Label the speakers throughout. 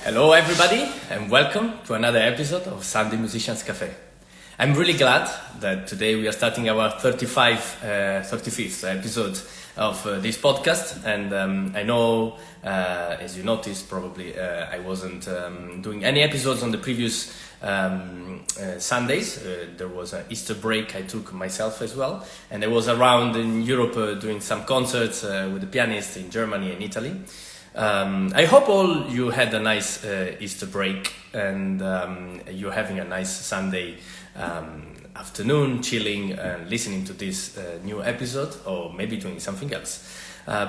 Speaker 1: Hello, everybody, and welcome to another episode of Sunday Musicians Café. I'm really glad that today we are starting our 35th episode of this podcast, and I know, as you noticed, probably I wasn't doing any episodes on the previous Sundays. There was an Easter break I took myself as well, and I was around in Europe doing some concerts with the pianist in Germany and Italy. I hope all you had a nice Easter break and you're having a nice Sunday afternoon, chilling and listening to this new episode, or maybe doing something else.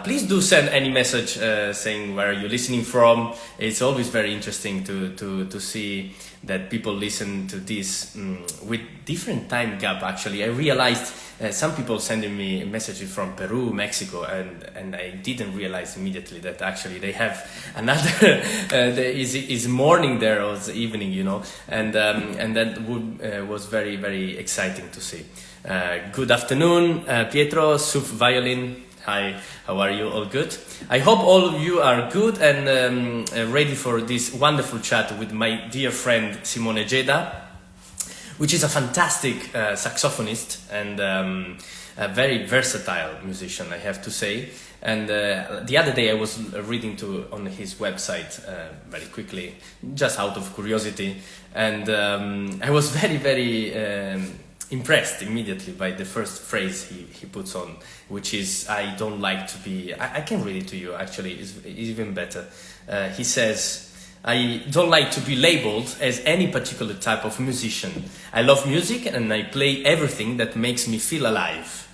Speaker 1: Please do send any message saying where you're listening from. It's always very interesting to see that people listen to this with different time gap. Actually, I realized some people sending me messages from Peru, Mexico, and I didn't realize immediately that actually they have another is morning there or it's evening, and that was very, very exciting to see. Good afternoon, Pietro, Suf Violin. Hi, how are you? All good? I hope all of you are good and ready for this wonderful chat with my dear friend Simone Geda, which is a fantastic saxophonist and a very versatile musician, I have to say. And the other day I was reading on his website very quickly, just out of curiosity, and I was very, very impressed immediately by the first phrase he puts on, which is, I don't like to be, I can read it to you actually, it's even better. He says, I don't like to be labeled as any particular type of musician. I love music and I play everything that makes me feel alive.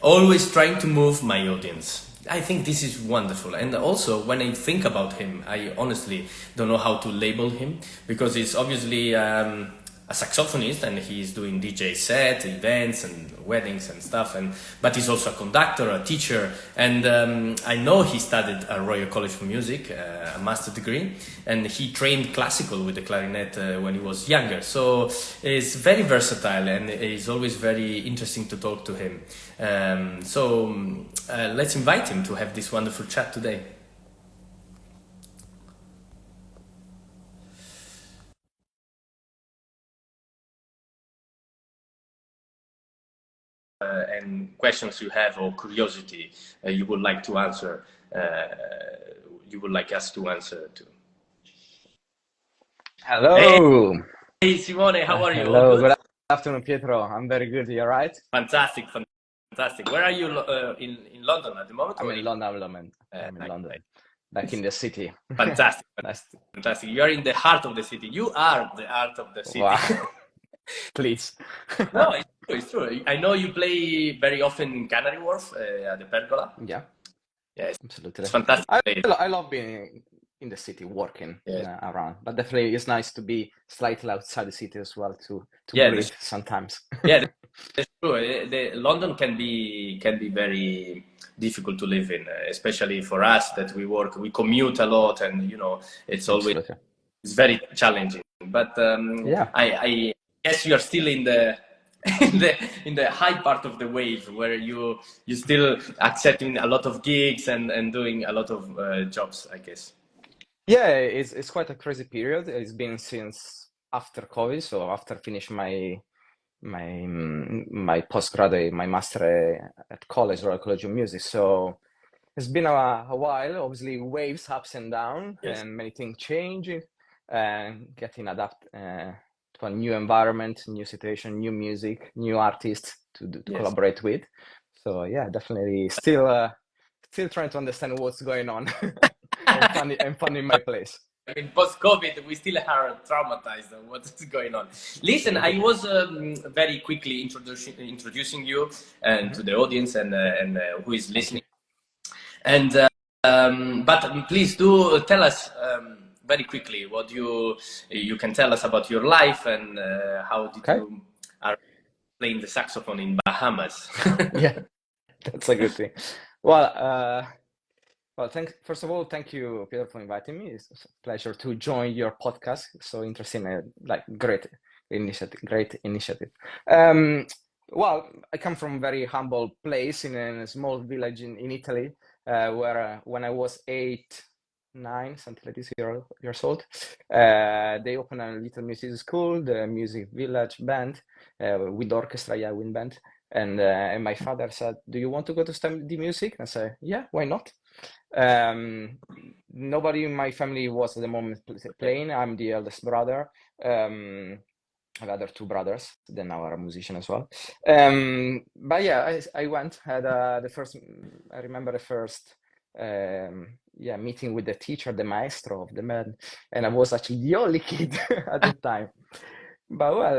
Speaker 1: Always trying to move my audience. I think this is wonderful. And also, when I think about him, I honestly don't know how to label him, because he's obviously a saxophonist and he's doing DJ set, events and weddings and stuff, but he's also a conductor, a teacher, and I know he studied at Royal College of Music, a master degree, and he trained classical with the clarinet when he was younger. So it's very versatile and it's always very interesting to talk to him. So let's invite him to have this wonderful chat today. And questions you have or curiosity you would like to answer, you would like us to answer to.
Speaker 2: Hello.
Speaker 1: Hey Simone, how are you?
Speaker 2: Hello. Good afternoon, Pietro. I'm very good. You're right.
Speaker 1: Fantastic. Where are you in London at the moment?
Speaker 2: I'm in London. I'm in London, back in the city.
Speaker 1: Fantastic.
Speaker 2: Nice.
Speaker 1: Fantastic. You are in the heart of the city. You are the heart of the city.
Speaker 2: Wow. Please.
Speaker 1: No, it's true. I know you play very often in Canary Wharf at the Pergola.
Speaker 2: Yeah.
Speaker 1: Yes,
Speaker 2: Absolutely.
Speaker 1: it's fantastic.
Speaker 2: I love being in the city, working around, but definitely it's nice to be slightly outside the city as well to breathe sometimes.
Speaker 1: Yeah, that's true. London can be very difficult to live in, especially for us that we commute a lot, and it's always it's very challenging. But I guess you are still in the in the high part of the wave, where you still accepting a lot of gigs and doing a lot of jobs, I guess.
Speaker 2: Yeah, it's quite a crazy period. It's been since after COVID, so after finishing my postgraduate, my master at college, Royal College of Music. So it's been a while. Obviously, waves ups and downs, and many things changing, and getting adapt to a new environment, new situation, new music, new artists to collaborate with. So yeah, definitely still trying to understand what's going on and finding my place.
Speaker 1: I mean, post-COVID, we still are traumatized on what's going on. Listen, I was very quickly introducing you and to the audience and who is listening. And but please do tell us very quickly what you can tell us about your life and how did you are playing the saxophone in Bahamas.
Speaker 2: Yeah, that's a good thing. Well, first of all, thank you, Peter, for inviting me. It's a pleasure to join your podcast. So interesting, great initiative. Well, I come from a very humble place in a small village in Italy, where when I was 8, 9, something like this years old. They opened a little music school, the Music Village Band, with orchestra, yeah, wind band. And my father said, "Do you want to go to study music?" I said, "Yeah, why not?" Nobody in my family was at the moment playing. I'm the eldest brother. I have other two brothers, they now are a musician as well. But yeah, I went, had I remember the first meeting with the teacher, the maestro of the band, and I was actually the only kid at the time. But well,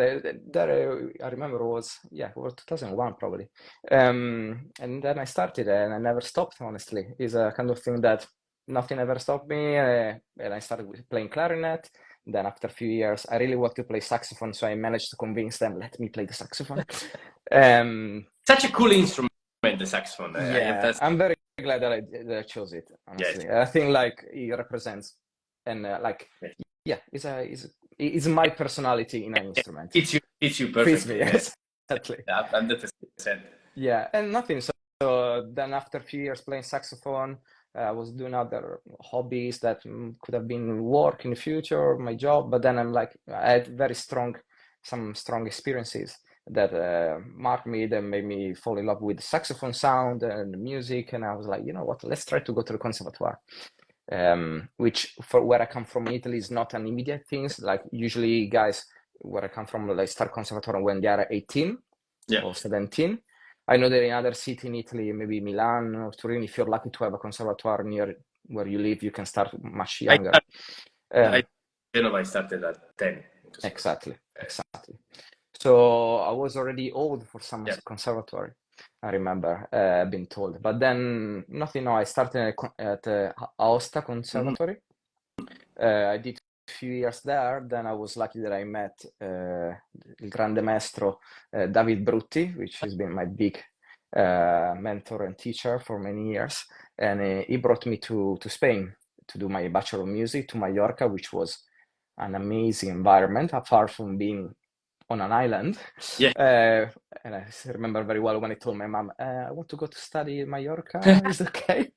Speaker 2: I remember it was 2001 probably. And then I started and I never stopped, honestly. It's a kind of thing that nothing ever stopped me. And I started with playing clarinet. Then after a few years, I really wanted to play saxophone, so I managed to convince them, let me play the saxophone.
Speaker 1: Such a cool instrument, the saxophone.
Speaker 2: I'm very glad that I chose it, honestly. Yes. I think like it represents and it's my personality in an instrument.
Speaker 1: It's you perfectly.
Speaker 2: Fits me, yes. Exactly.
Speaker 1: 100%.
Speaker 2: Yeah, and nothing. So then after a few years playing saxophone, I was doing other hobbies that could have been work in the future, my job. But then I had some strong experiences that marked me, that made me fall in love with the saxophone sound and the music. And I was like, you know what, let's try to go to the conservatoire. Which for where I come from in Italy is not an immediate thing. Like usually guys where I come from, like start conservatoire when they are 18 or 17. I know that in other cities in Italy, maybe Milan or Turin, if you're lucky to have a conservatoire near where you live, you can start much younger.
Speaker 1: I started at 10.
Speaker 2: Exactly. So I was already old for some conservatory, I remember being told. But then nothing, I started at Aosta Conservatory. I did a few years there. Then I was lucky that I met il grande maestro David Brutti, which has been my big mentor and teacher for many years. And he brought me to Spain to do my Bachelor of Music, to Mallorca, which was an amazing environment, apart from being on an island. And I remember very well when I told my mom, I want to go to study in Mallorca. Is it okay?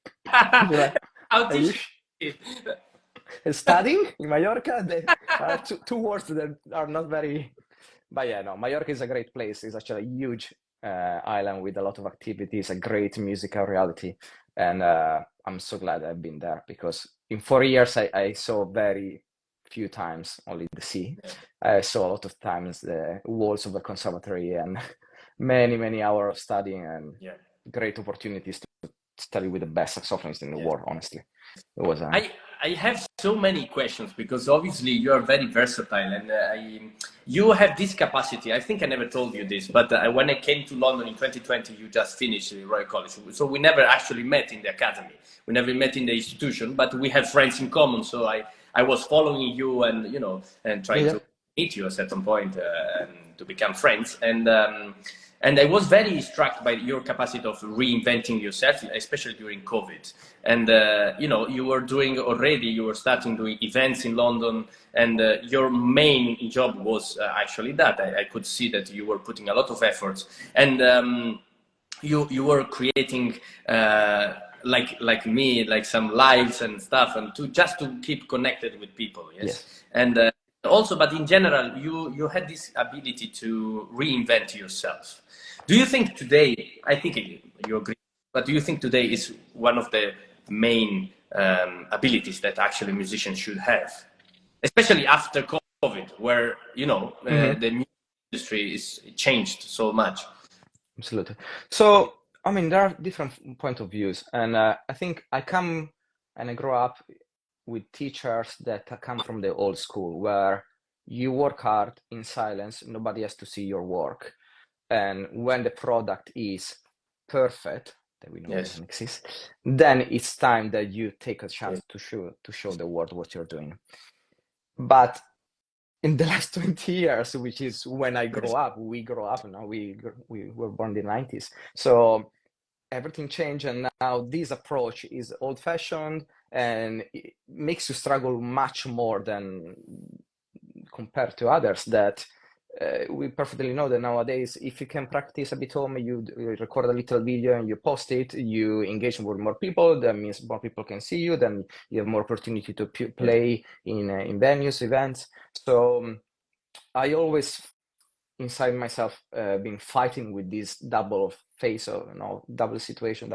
Speaker 2: Studying in Mallorca? Two words that are not very... But yeah, no, Mallorca is a great place. It's actually a huge island with a lot of activities, a great musical reality. And I'm so glad I've been there, because in 4 years, I saw very few times only the sea. I saw a lot of times the walls of the conservatory and many hours of studying and great opportunities to study with the best saxophonists in the world, honestly. It was
Speaker 1: I have so many questions, because obviously you are very versatile, and you have this capacity. I think I never told you this, but when I came to London in 2020, you just finished Royal College. So we never actually met in the academy. We never met in the institution, but we have friends in common. So I was following you and trying to meet you at a certain point to become friends. And I was very struck by your capacity of reinventing yourself, especially during COVID. And, you were starting doing events in London, and your main job was actually that. I could see that you were putting a lot of efforts, and you were creating, like me, like some lives and stuff, and to keep connected with people. Yes. And also, but in general, you had this ability to reinvent yourself. Do you think today, I think you agree, but do you think today is one of the main abilities that actually musicians should have, especially after COVID, where, the music industry is changed so much?
Speaker 2: Absolutely. So, I mean, there are different point of views, and I think I grew up with teachers that come from the old school, where you work hard in silence, nobody has to see your work. And when the product is perfect, that we know doesn't exist, then it's time that you take a chance to show the world what you're doing. But in the last 20 years, which is when I grew up, we grow up now, we were born in the 90s. So everything changed, and now this approach is old-fashioned, and it makes you struggle much more than compared to others that we perfectly know that nowadays, if you can practice a bit home, you record a little video and you post it, you engage with more people. That means more people can see you. Then you have more opportunity to play in venues, events. So I always inside myself been fighting with this double face of double situation,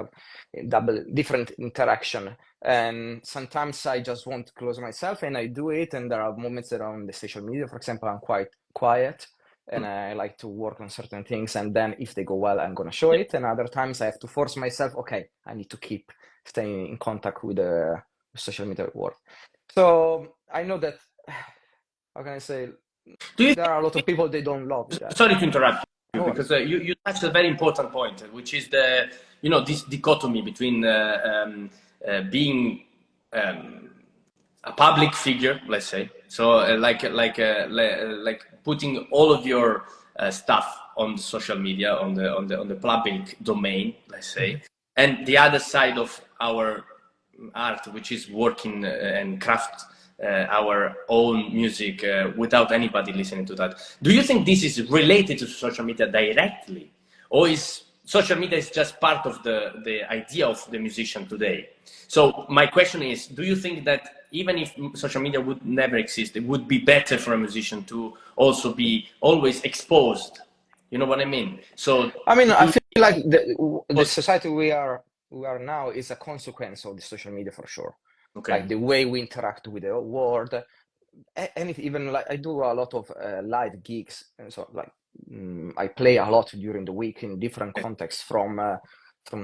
Speaker 2: double different interaction. And sometimes I just want to close myself and I do it, and there are moments that on the social media, for example, I'm quite quiet and I like to work on certain things, and then if they go well, I'm going to show it. And other times I have to force myself, okay, I need to keep staying in contact with the social media world. So I know that, how can I say, there are a lot of people, they don't love that.
Speaker 1: Sorry to interrupt you,
Speaker 2: No
Speaker 1: because
Speaker 2: worries.
Speaker 1: you touched a very important point, which is this dichotomy between being a public figure, let's say, so like putting all of your stuff on the social media, on the public domain, let's say, and the other side of our art, which is working and craft our own music without anybody listening to that. Do you think this is related to social media directly, or is social media is just part of the idea of the musician today? So my question is, do you think that even if social media would never exist, it would be better for a musician to also be always exposed? You know what I mean? So
Speaker 2: I mean, I feel like the society we are now is a consequence of the social media for sure.
Speaker 1: Okay.
Speaker 2: Like the way we interact with the world, and even like I do a lot of live gigs, and so like I play a lot during the week in different contexts, from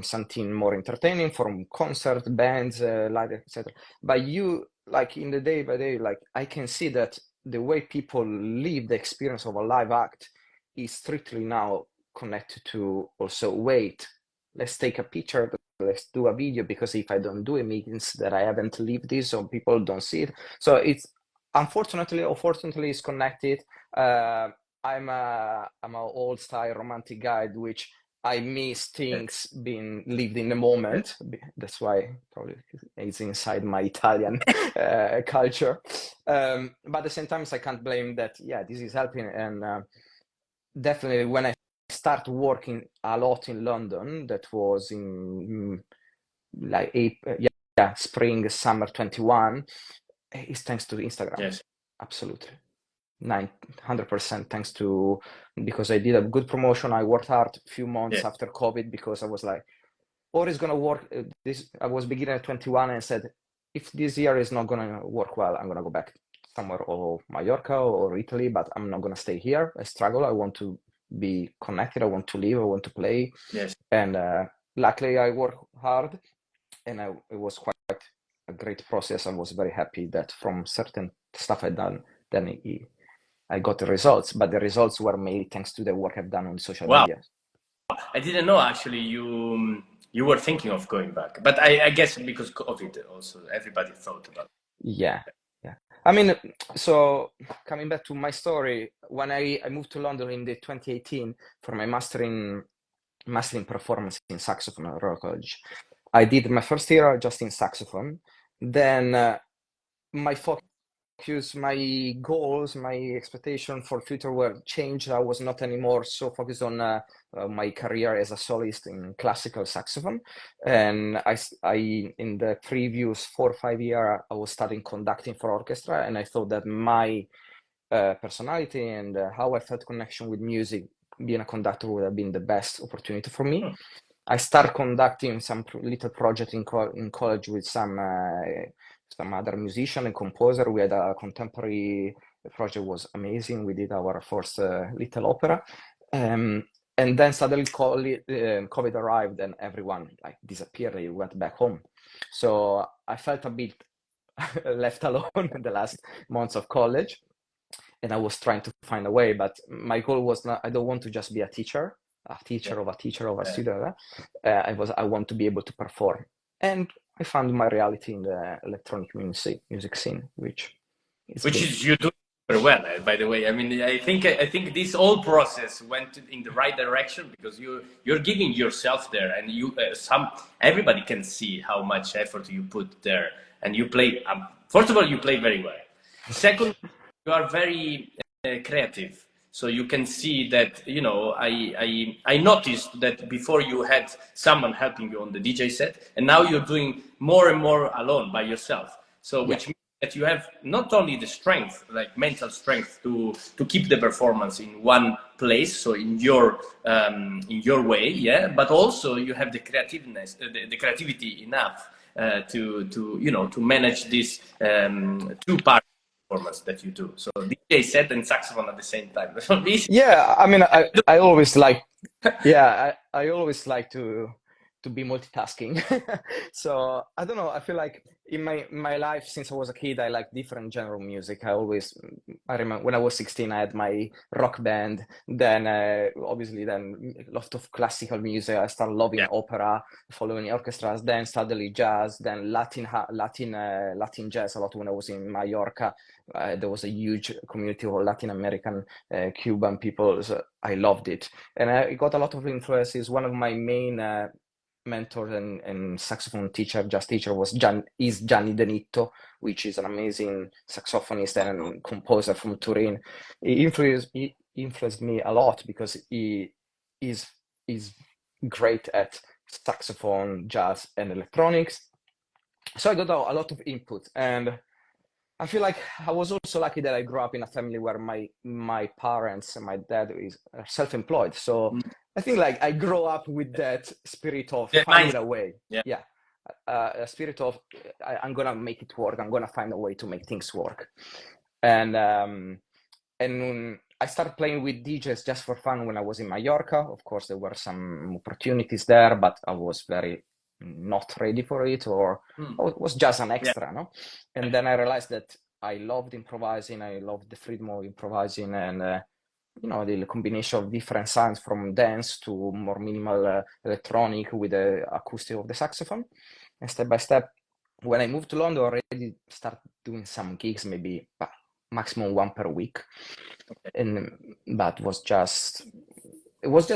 Speaker 2: something more entertaining, from concert, bands, live, etc. But you, like in the day by day, like I can see that the way people live the experience of a live act is strictly now connected to also, wait, let's take a picture, let's do a video, because if I don't do it, means that I haven't lived this, so people don't see it. So it's unfortunately or fortunately it's connected. I'm an old style romantic guy, which I miss things being lived in the moment. That's why probably it's inside my Italian culture. But at the same time, I can't blame that. Yeah, this is helping. And definitely when I start working a lot in London, that was in like April, spring, summer 21, it's thanks to Instagram.
Speaker 1: Yes.
Speaker 2: Absolutely. 900% thanks to, because I did a good promotion. I worked hard a few months after COVID, because I was like, or it's gonna work. I was beginning at 21 and said, if this year is not gonna work well, I'm gonna go back somewhere, or Mallorca or Italy, but I'm not gonna stay here. I struggle. I want to be connected. I want to live. I want to play.
Speaker 1: Yes.
Speaker 2: And luckily I work hard, and it was quite a great process. I was very happy that from certain stuff I'd done, then I got the results, but the results were mainly thanks to the work I've done on social media.
Speaker 1: I didn't know actually you were thinking of going back, but I guess because of it also, everybody thought about it.
Speaker 2: Yeah. I mean, so coming back to my story, when I moved to London in the 2018 for my master in performance in saxophone at Royal College, I did my first year just in saxophone. Then my focus, my goals, my expectation for future were changed. I was not anymore so focused on my career as a soloist in classical saxophone. And I in the previous 4 or 5 years, I was studying conducting for orchestra, and I thought that my personality and how I felt connection with music, being a conductor, would have been the best opportunity for me. I started conducting some little project in college with some other musician and composer. We had a contemporary project, was amazing. We did our first little opera, and then suddenly COVID arrived, and everyone like disappeared. They went back home, so I felt a bit left alone in the last months of college, and I was trying to find a way. But my goal was not, I don't want to just be a teacher of a student. I want to be able to perform, and I found my reality in the electronic music scene, which is
Speaker 1: you do very well, by the way. I mean, I think this whole process went in the right direction, because you're giving yourself there, and everybody can see how much effort you put there, and you play. First of all, you play very well. Second, you are very creative. So you can see that, I noticed that before you had someone helping you on the DJ set, and now you're doing more and more alone by yourself. So
Speaker 2: Yeah.
Speaker 1: which means that you have not only the strength, like mental strength, to keep the performance in one place, so in your way, yeah, but also you have the creativeness, the creativity enough to manage this two-part performance that you do. So DJ set and saxophone at the same time. So this,
Speaker 2: Yeah, I mean, I always like, yeah, I always like to be multitasking. So I don't know. I feel like in my life since I was a kid, I like different genre of music. I remember when I was 16, I had my rock band. Then obviously, then a lot of classical music. I started loving
Speaker 1: yeah,
Speaker 2: opera, following orchestras. Then suddenly jazz. Then Latin jazz a lot when I was in Mallorca. There was a huge community of Latin American, Cuban people. So I loved it, and I got a lot of influences. One of my main mentor and saxophone teacher, jazz teacher, is Gianni Denitto, which is an amazing saxophonist and composer from Turin. He influenced me a lot because he is great at saxophone, jazz, and electronics. So I got a lot of input, and I feel like I was also lucky that I grew up in a family where my parents and my dad are self-employed. So I think like I grew up with that spirit of
Speaker 1: the
Speaker 2: finding
Speaker 1: mindset.
Speaker 2: a way.
Speaker 1: Yeah.
Speaker 2: Yeah, a spirit of I'm gonna make it work. I'm gonna find a way to make things work. And I started playing with DJs just for fun when I was in Mallorca. Of course, there were some opportunities there, but I was very not ready for it, or it was just an
Speaker 1: Yeah.
Speaker 2: extra, no? And then I realized that I loved improvising. I loved the freedom of improvising, and the combination of different sounds from dance to more minimal electronic with the acoustic of the saxophone. And step by step, when I moved to London, I already started doing some gigs, maybe maximum one per week. But it was just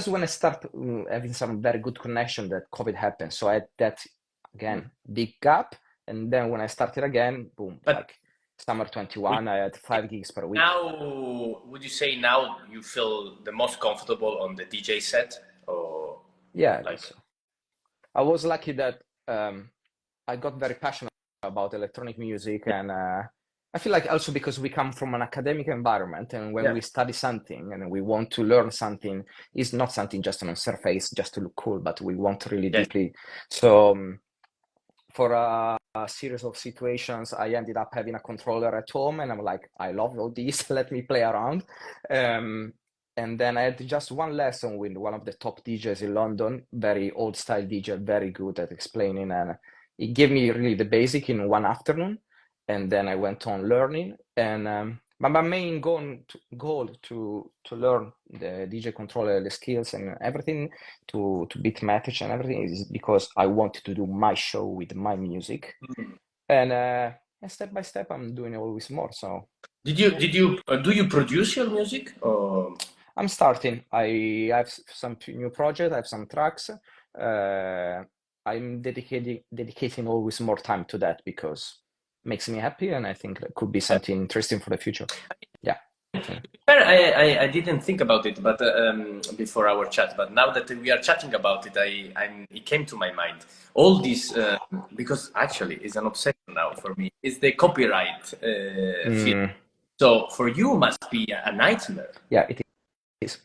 Speaker 2: when I started having some very good connection that COVID happened. So I had that again big gap, and then when I started again, boom,
Speaker 1: But
Speaker 2: like summer 21, I had 5 gigs per week.
Speaker 1: now, would you say now you feel the most comfortable on the DJ set, or
Speaker 2: Yeah, I
Speaker 1: like?
Speaker 2: guess so. I was lucky that I got very passionate about electronic music, and I feel like also because we come from an academic environment, and when
Speaker 1: Yeah.
Speaker 2: we study something and we want to learn something, it's not something just on a surface just to look cool, but we want really
Speaker 1: Yes.
Speaker 2: deeply. So for a series of situations, I ended up having a controller at home, and I'm like, I love all this. Let me play around. And then I had just one lesson with one of the top DJs in London, very old style DJ, very good at explaining, and he gave me really the basic in one afternoon, and then I went on learning. And but my main goal to learn the DJ controller, the skills and everything, to beat match and everything, is because I wanted to do my show with my music, and step by step I'm doing always more. So
Speaker 1: Do you produce your music? Or
Speaker 2: I'm starting. I have some new projects. I have some tracks. I'm dedicating always more time to that because it makes me happy, and I think it could be something interesting for the future. Yeah, definitely.
Speaker 1: I didn't think about it, but before our chat. But now that we are chatting about it, it came to my mind. All this because actually it's an obsession now for me. Is the copyright field.
Speaker 2: Mm,
Speaker 1: So for you must be a nightmare.
Speaker 2: yeah, it is.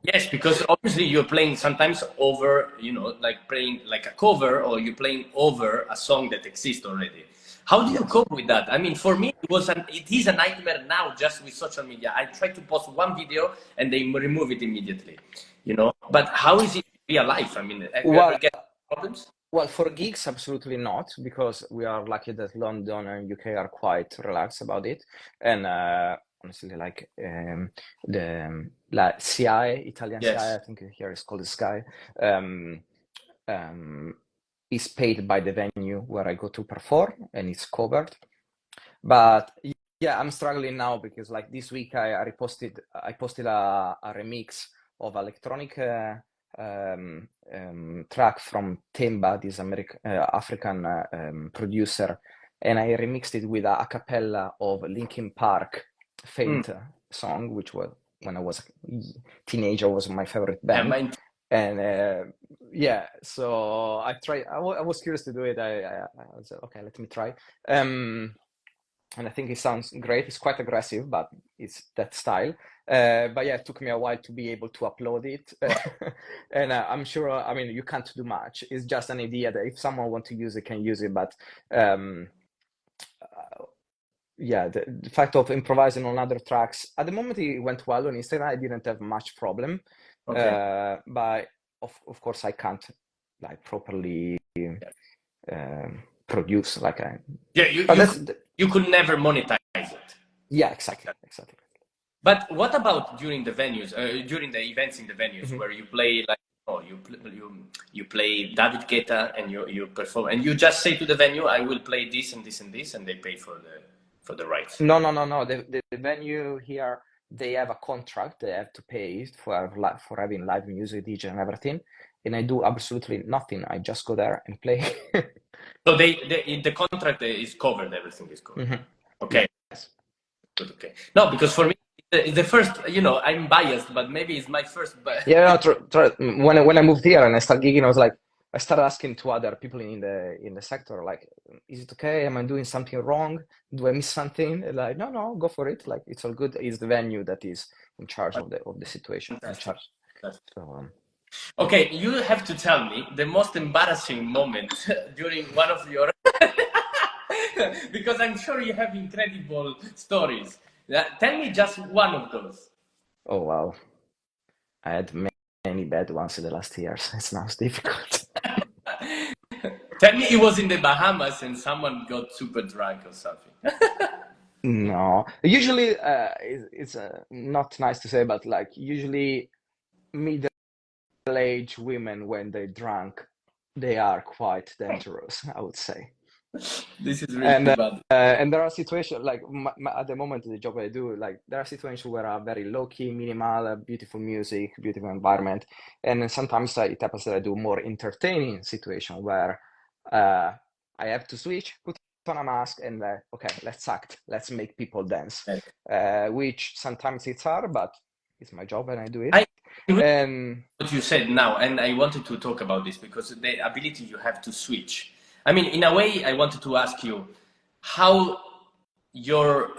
Speaker 1: Yes, because obviously you're playing sometimes over, like playing like a cover, or you're playing over a song that exists already. How do you
Speaker 2: Yes.
Speaker 1: cope with that? I mean, for me, it is a nightmare now just with social media. I try to post one video and they remove it immediately, But how is it in real life? I mean, have you ever
Speaker 2: Well,
Speaker 1: get problems?
Speaker 2: well, for gigs, absolutely not, because we are lucky that London and UK are quite relaxed about it. And honestly, like CI, Italian CI,
Speaker 1: Yes.
Speaker 2: I think here it's called the Sky, um, um, is paid by the venue where I go to perform, and it's covered. But yeah, I'm struggling now because like this week I posted a remix of electronic track from Temba, this African producer, and I remixed it with a cappella of Linkin Park Faint song, which was when I was a teenager was my favorite
Speaker 1: Yeah,
Speaker 2: band. And yeah, so I tried. I was curious to do it. I said, okay, let me try. And I think it sounds great. It's quite aggressive, but it's that style. But yeah, it took me a while to be able to upload it. And I'm sure, I mean, you can't do much. It's just an idea that if someone wants to use it, can use it. But um, yeah, the fact of improvising on other tracks, at the moment it went well on Instagram. I didn't have much problem.
Speaker 1: okay.
Speaker 2: But of course I can't like properly produce like I.
Speaker 1: Yeah,
Speaker 2: But
Speaker 1: you could never monetize it.
Speaker 2: yeah, exactly.
Speaker 1: But what about during the venues, during the events in the venues
Speaker 2: Mhm.
Speaker 1: where you play like you play David Guetta and you perform and you just say to the venue, I will play this and this and this, and they pay for the rights.
Speaker 2: No. The venue here, they have a contract. They have to pay for having live music, DJ, and everything. And I do absolutely nothing. I just go there and play.
Speaker 1: So the contract is covered, everything is covered.
Speaker 2: Mhm.
Speaker 1: Okay,
Speaker 2: Yes.
Speaker 1: good, okay. No, because for me, it's the first, I'm biased, but maybe it's my first.
Speaker 2: Yeah, no, when I moved here and I started gigging, I started asking to other people in the sector, like, is it okay? Am I doing something wrong? Do I miss something? And like, no, go for it. Like, it's all good. It's the venue that is in charge of the situation. In
Speaker 1: Fantastic.
Speaker 2: charge. So
Speaker 1: Okay, you have to tell me the most embarrassing moment during one of your because I'm sure you have incredible stories. Tell me just one of those.
Speaker 2: oh wow, I had many bad ones in the last years. It's now difficult.
Speaker 1: Tell me it was in the Bahamas and someone got super drunk or something.
Speaker 2: No, usually it's not nice to say, but like usually middle-aged women when they drunk, they are quite dangerous, I would say.
Speaker 1: This is really
Speaker 2: And
Speaker 1: bad.
Speaker 2: and there are situations like at the moment the job I do, like there are situations where are very low key, minimal, beautiful music, beautiful environment, and then sometimes it happens that I do more entertaining situation where uh, I have to switch, put on a mask, and okay, let's act, let's make people dance, which sometimes it's hard, but it's my job and I do it.
Speaker 1: I agree
Speaker 2: And
Speaker 1: what you said now, and I wanted to talk about this because the ability you have to switch. I mean, in a way, I wanted to ask you how your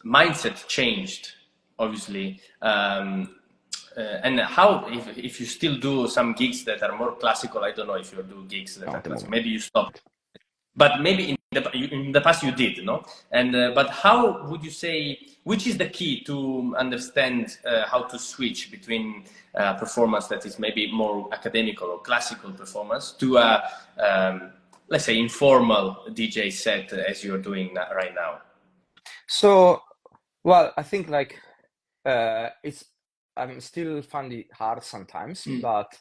Speaker 1: mindset changed, obviously, and how if you still do some gigs that are more classical. I don't know if you do gigs that
Speaker 2: no,
Speaker 1: are
Speaker 2: at the
Speaker 1: classical.
Speaker 2: moment.
Speaker 1: Maybe you stopped, but maybe in the past you did, no? And but how would you say which is the key to understand how to switch between performance that is maybe more academical or classical performance to a let's say informal DJ set as you're doing right now?
Speaker 2: So, well, I think like it's I'm still find it hard sometimes, but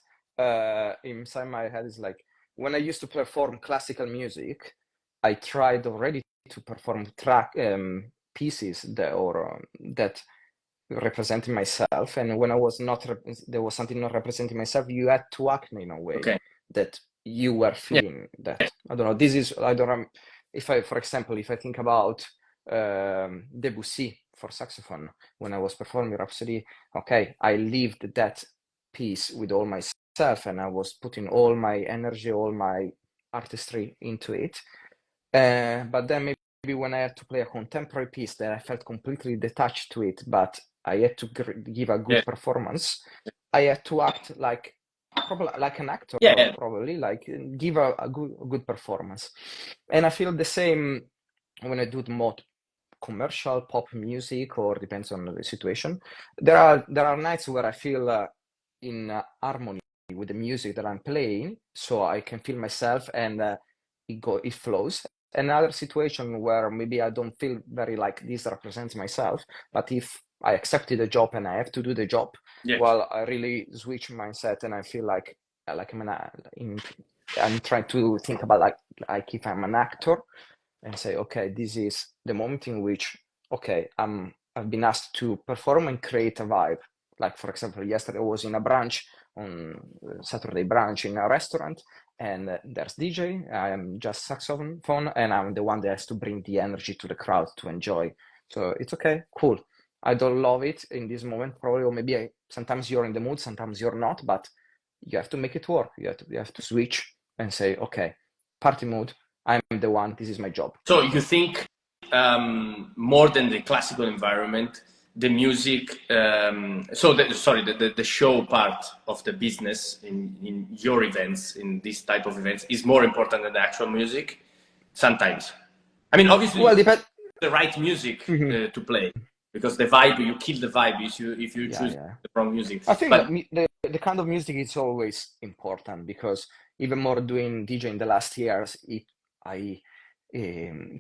Speaker 2: inside my head is like when I used to perform classical music, I tried already to perform track pieces that representing myself, and when I was not there was something not representing myself, you had to act in a way
Speaker 1: Okay.
Speaker 2: that you were
Speaker 1: Yeah.
Speaker 2: feeling that. I don't know. This is I don't know if I, for example, if I think about Debussy for saxophone when I was performing Rhapsody, okay, I lived that piece with all myself, and I was putting all my energy, all my artistry into it. But then maybe when I had to play a contemporary piece that I felt completely detached to it, but I had to give a
Speaker 1: Yeah.
Speaker 2: good performance, I had to act like probably like an actor,
Speaker 1: Yeah.
Speaker 2: probably like give a good performance. And I feel the same when I do the more commercial pop music, or depends on the situation. There are nights where I feel in harmony with the music that I'm playing, so I can feel myself and it flows. Another situation where maybe I don't feel very like this represents myself, but if I accepted the job and I have to do the job,
Speaker 1: Yeah.
Speaker 2: well, I really switch mindset and I feel like I'm trying to think about like if I'm an actor and say, okay, this is the moment in which, okay, I've been asked to perform and create a vibe. Like for example, yesterday I was in a brunch on Saturday brunch in a restaurant, and there's DJ. I am just saxophone, and I'm the one that has to bring the energy to the crowd to enjoy. So it's okay, cool. I don't love it in this moment, probably, or maybe sometimes you're in the mood, sometimes you're not, but you have to make it work. You have to switch and say, okay, party mood, I'm the one, this is my job.
Speaker 1: So you think more than the classical environment, the music, the show part of the business in your events, in this type of events, is more important than the actual music sometimes. I mean, obviously,
Speaker 2: Well,
Speaker 1: the right music to play, because the vibe, you kill the vibe if you choose the wrong music.
Speaker 2: I think
Speaker 1: But
Speaker 2: the kind of music is always important, because even more doing DJ in the last years,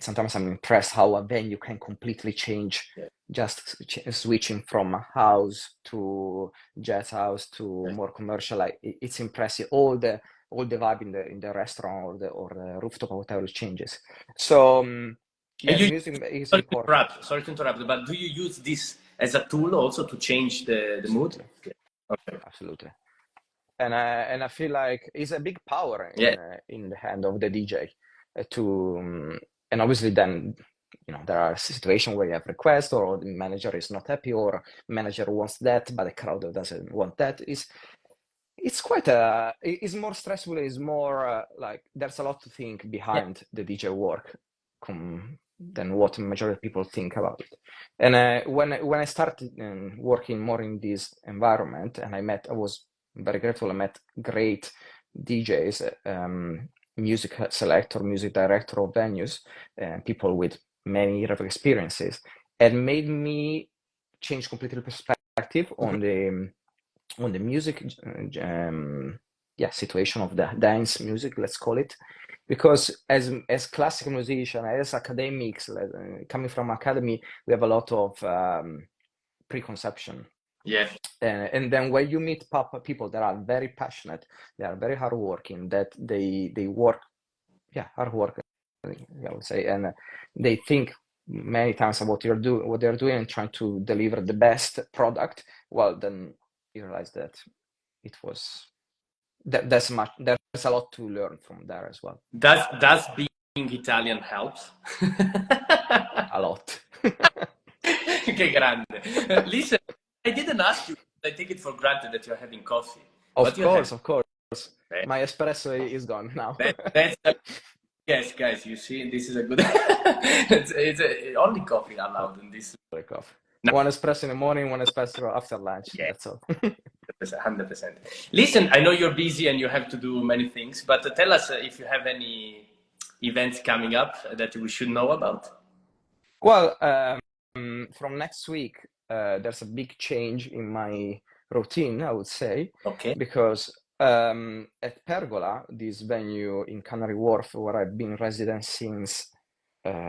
Speaker 2: sometimes I'm impressed how a venue can completely change, just switching from house to jazz house to more commercial. It's impressive. All the vibe in the restaurant or the rooftop hotel changes. So music is important.
Speaker 1: Sorry to interrupt, but do you use this as a tool also to change the mood?
Speaker 2: Yeah. Okay. Absolutely. And I feel like it's a big power in the hand of the DJ and obviously then, there are situations where you have requests, or the manager is not happy, or manager wants that, but the crowd doesn't want that. It's quite it's more stressful. It's more like there's a lot to think behind the DJ work than what majority of people think about it. And when I started working more in this environment, and I was very grateful. I met great DJs, music selector, music director of venues, people with many years of experiences, and made me change completely perspective on the music situation of the dance music, let's call it, because as classical musician, as academics, coming from academy, we have a lot of preconception. And then when you meet people that are very passionate, they are very hardworking, that they work hard work, I would say, and they think many times about what they're doing, and trying to deliver the best product. Well, then you realize that there's a lot to learn from there as well.
Speaker 1: Does being Italian helps?
Speaker 2: A lot.
Speaker 1: Che grande. Listen, I didn't ask you. I take it for granted that you're having coffee.
Speaker 2: Of course. My espresso is gone now.
Speaker 1: Yes, guys, you see, this is a good. it's only coffee allowed in this.
Speaker 2: Coffee. No. One espresso in the morning, one espresso after lunch. Yeah. That's all.
Speaker 1: 100%. Listen, I know you're busy and you have to do many things, but tell us if you have any events coming up that we should know about.
Speaker 2: Well, from next week, there's a big change in my routine, I would say.
Speaker 1: Okay.
Speaker 2: Because at Pergola, this venue in Canary Wharf, where I've been resident since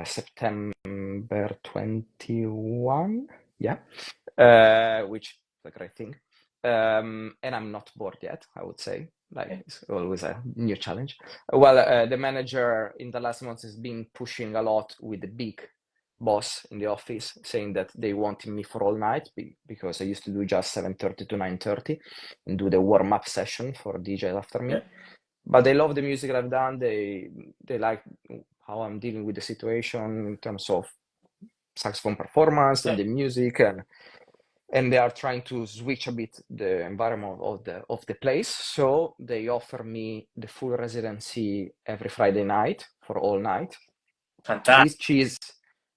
Speaker 2: September 21, which is a great thing. And I'm not bored yet, I would say. It's always a new challenge. Well, the manager in the last months has been pushing a lot with the big boss in the office, saying that they wanted me for all night, because I used to do just 7:30 to 9:30 and do the warm-up session for DJs after me. But they love the music that I've done. They like how I'm dealing with the situation in terms of saxophone performance and the music, and they are trying to switch a bit the environment of the place. So they offer me the full residency every Friday night for all night.
Speaker 1: Fantastic.
Speaker 2: Which is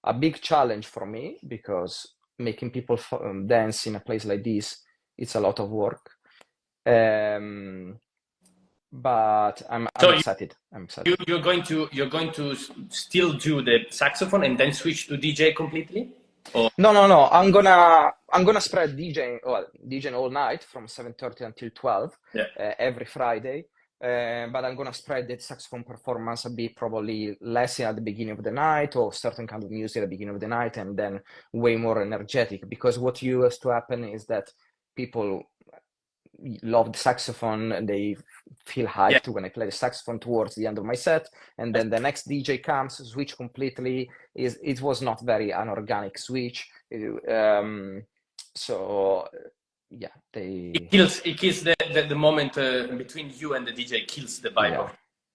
Speaker 2: a big challenge for me, because making people dance in a place like this, it's a lot of work. But I'm excited.
Speaker 1: You're going to still do the saxophone and then switch to DJ completely? Or?
Speaker 2: No. I'm gonna spread DJing all night from 7:30 until 12 every Friday. But I'm gonna spread the saxophone performance a bit, probably less at the beginning of the night, or certain kind of music at the beginning of the night, and then way more energetic. Because what used to happen is that people love the saxophone and they feel hyped when I play the saxophone towards the end of my set, and then the next DJ comes, switch completely. It was not very an organic switch. So yeah,
Speaker 1: it kills the moment between you and the DJ, kills the vibe.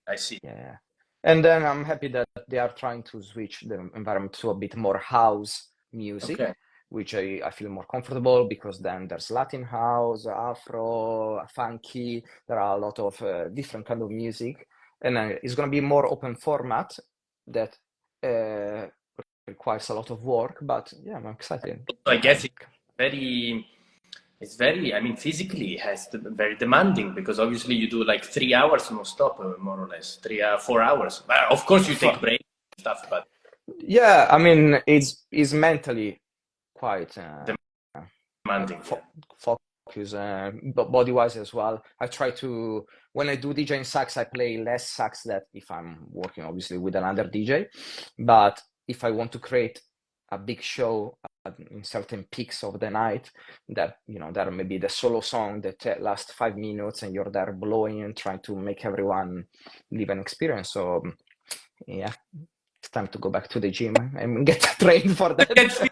Speaker 1: I see.
Speaker 2: Yeah. And then I'm happy that they are trying to switch the environment to a bit more house music. which I feel more comfortable, because then there's Latin house, Afro, funky. There are a lot of different kind of music, and it's going to be more open format that requires a lot of work. But yeah, I'm excited.
Speaker 1: I guess it's very, I mean, physically it has very demanding, because obviously you do like 3 hours non-stop, more or less, 4 hours. Of course you take breaks and stuff, but
Speaker 2: yeah, I mean, it's mentally quite
Speaker 1: demanding.
Speaker 2: focus, but body-wise as well. I try to, when I do DJing sax, I play less sax than if I'm working obviously with another DJ. But if I want to create a big show in certain peaks of the night, that there may be the solo song that lasts 5 minutes, and you're there blowing and trying to make everyone live an experience. So yeah, it's time to go back to the gym and get trained for that.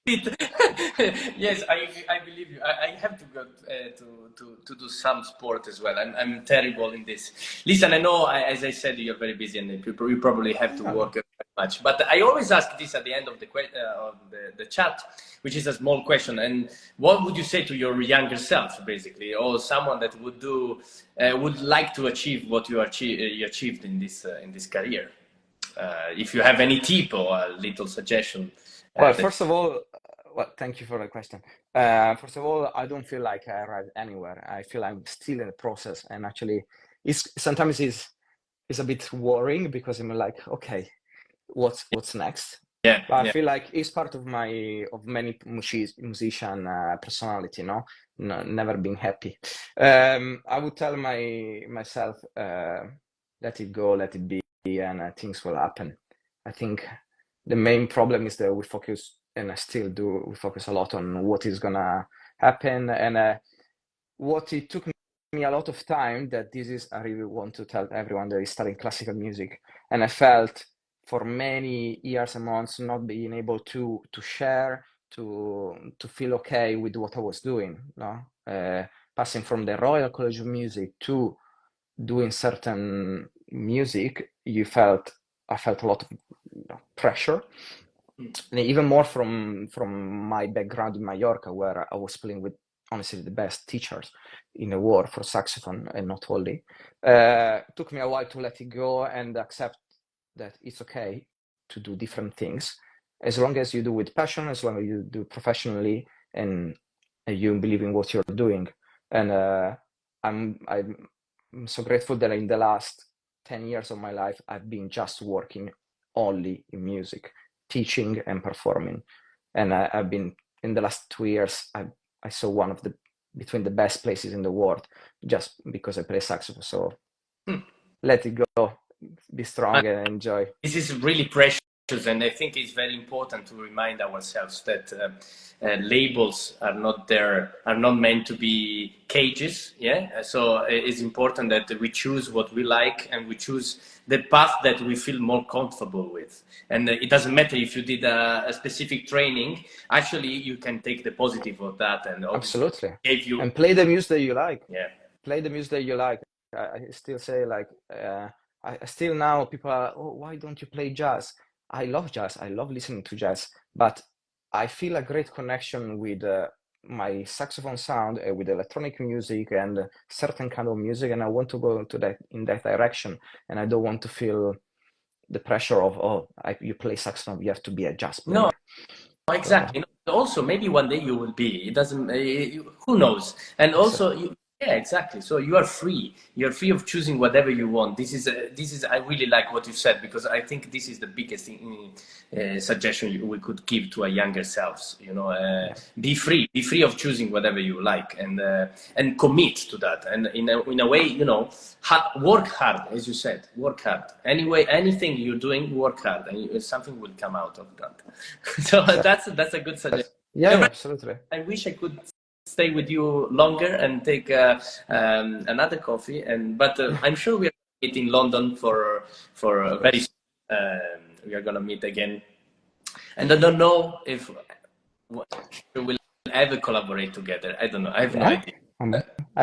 Speaker 1: Yes, I believe you. I have to go to do some sport as well. I'm terrible in this. Listen, I know, as I said, you're very busy and you probably have to work very much. But I always ask this at the end of the chat, which is a small question. And what would you say to your younger self, basically, or someone that would like to achieve what you achieved in this career? If you have any tip or a little suggestion.
Speaker 2: Well, first of all, thank you for the question. First of all, I don't feel like I arrived anywhere. I feel I'm still in the process, and actually, sometimes it's a bit worrying, because I'm like, okay, what's next?
Speaker 1: Yeah.
Speaker 2: But I feel like it's part of many musician personality, never being happy. I would tell myself, let it go, let it be, and things will happen. I think the main problem is that we focus, and I still do, we focus a lot on what is gonna happen, and what it took me a lot of time, that this is, I really want to tell everyone that is studying classical music, and I felt for many years and months not being able to share, to feel okay with what I was doing, passing from the Royal College of Music to doing certain music, I felt a lot of pressure, and even more from my background in Mallorca, where I was playing with honestly the best teachers in the world for saxophone, and not only. It took me a while to let it go and accept that it's okay to do different things, as long as you do with passion, as long as you do professionally, and you believe in what you're doing. And I'm so grateful that in the last 10 years of my life, I've been just working only in music, teaching and performing. And I've been, in the last 2 years, I saw one of between the best places in the world, just because I play saxophone. So let it go, be strong and enjoy.
Speaker 1: This is really precious, and I think it's very important to remind ourselves that labels are not meant to be cages. Yeah, so it's important that we choose what we like, and we choose the path that we feel more comfortable with. And it doesn't matter if you did a specific training. Actually, you can take the positive of that, and
Speaker 2: absolutely, and play the music that you like.
Speaker 1: Yeah,
Speaker 2: play the music that you like. I still say, like, I still now, people are, oh, why don't you play jazz? I love jazz. I love listening to jazz, but I feel a great connection with my saxophone sound, with electronic music and certain kind of music, and I want to go in that direction. And I don't want to feel the pressure of, you play saxophone, you have to be a jazz player.
Speaker 1: No, exactly. So, also, maybe one day you will be. It doesn't. Who knows? And also, yeah, exactly. So you are free. You're free of choosing whatever you want. This is. I really like what you said, because I think this is the biggest suggestion we could give to our younger selves. Be free. Be free of choosing whatever you like, and commit to that. And in a way, work hard, as you said. Work hard. Anyway, anything you're doing, work hard, and something will come out of that. So that's a good suggestion.
Speaker 2: Yeah, absolutely.
Speaker 1: I wish I could stay with you longer and take another coffee, but I'm sure we are meeting in London for very soon. We are gonna meet again, and I don't know if we will ever collaborate together. I don't know. I have no idea.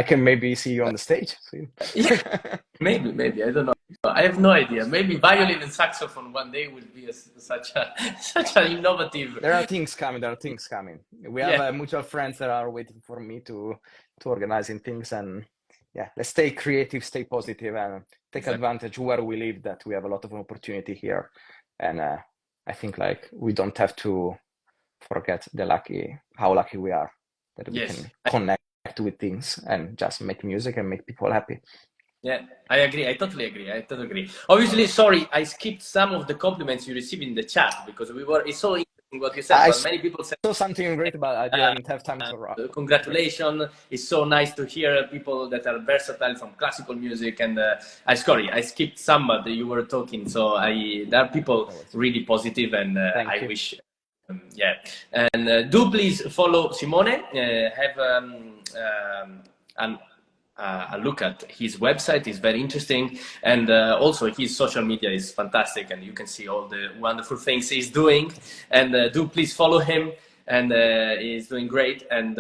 Speaker 2: I can maybe see you on the stage soon.
Speaker 1: Yeah, maybe. I don't know. I have no idea. Maybe violin and saxophone one day will be such a such an innovative.
Speaker 2: There are things coming. There are things coming. We have
Speaker 1: Yeah,
Speaker 2: mutual friends that are waiting for me to organizing things, and yeah, let's stay creative, stay positive, and take
Speaker 1: exactly.
Speaker 2: advantage where we live. That we have a lot of opportunity here, and I think like we don't have to forget how lucky we are that we
Speaker 1: Yes.
Speaker 2: can connect with things and just make music and make people happy.
Speaker 1: Yeah, I agree. I totally agree. I totally agree. Obviously, sorry, I skipped some of the compliments you received in the chat because it's so interesting what you said,
Speaker 2: I
Speaker 1: but many people said,
Speaker 2: saw something great, but I didn't have time to wrap.
Speaker 1: congratulations. It's so nice to hear people that are versatile from classical music. And I skipped some, but you were talking. So there are people really positive, and I
Speaker 2: you.
Speaker 1: wish. Yeah, and do please follow Simone. Have a look at his website. Is very interesting, and also his social media is fantastic, and you can see all the wonderful things he's doing. And do please follow him, and he's doing great. And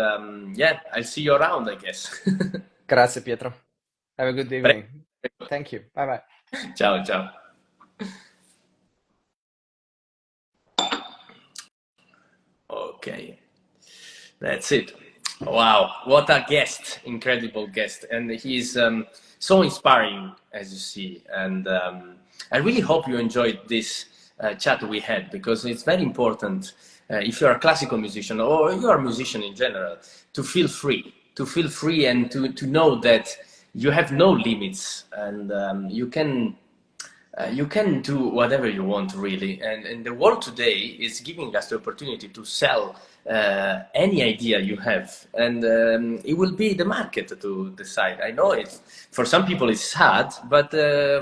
Speaker 1: yeah, I'll see you around, I guess.
Speaker 2: Grazie, Pietro. Have a good evening. Thank you. Bye bye.
Speaker 1: Ciao, ciao. Okay, that's it. Wow, what a guest! Incredible guest, and he's so inspiring, as you see. And I really hope you enjoyed this chat we had, because it's very important, if you're a classical musician or you're a musician in general, to feel free, and to know that you have no limits, and you can do whatever you want, really. And the world today is giving us the opportunity to sell any idea you have, and it will be the market to decide. I know it's, for some people it's sad, but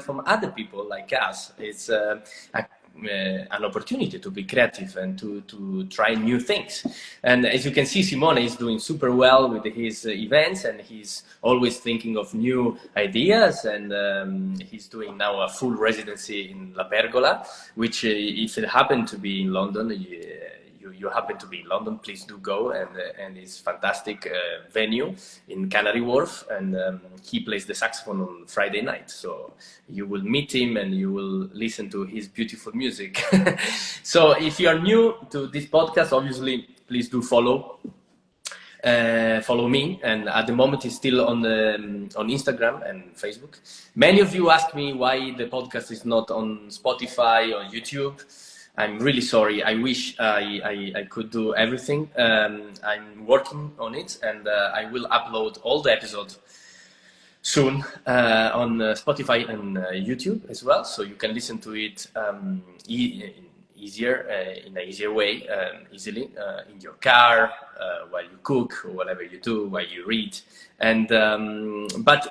Speaker 1: from other people like us, it's an opportunity to be creative and to try new things. And as you can see, Simone is doing super well with his events, and he's always thinking of new ideas. And he's doing now a full residency in La Pergola, which if it happened to be in London, you happen to be in London, please do go. And it's fantastic venue in Canary Wharf, and he plays the saxophone on Friday night. So you will meet him and you will listen to his beautiful music. So if you are new to this podcast, obviously, please do follow me. And at the moment, it's still on Instagram and Facebook. Many of you ask me why the podcast is not on Spotify or YouTube. I'm really sorry. I wish I could do everything. I'm working on it, and I will upload all the episodes soon on Spotify and YouTube as well, so you can listen to it in an easier way, easily in your car, while you cook, or whatever you do, while you read. And but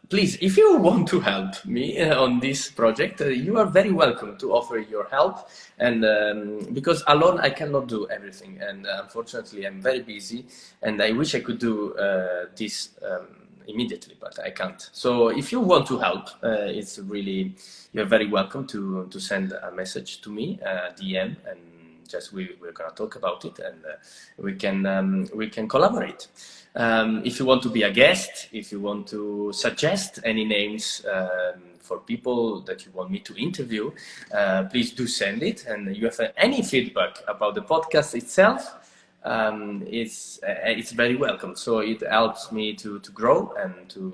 Speaker 1: please, if you want to help me on this project, you are very welcome to offer your help. And because alone I cannot do everything, and unfortunately I'm very busy, and I wish I could do this immediately, but I can't. So if you want to help, it's really, you're very welcome to send a message to me, DM, and just we're gonna talk about it, and we can collaborate. If you want to be a guest, if you want to suggest any names for people that you want me to interview, please do send it. And you have any feedback about the podcast itself, it's very welcome. So it helps me to grow and to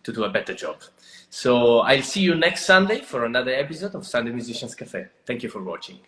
Speaker 1: do a better job. So I'll see you next Sunday for another episode of Sunday Musicians Café. Thank you for watching.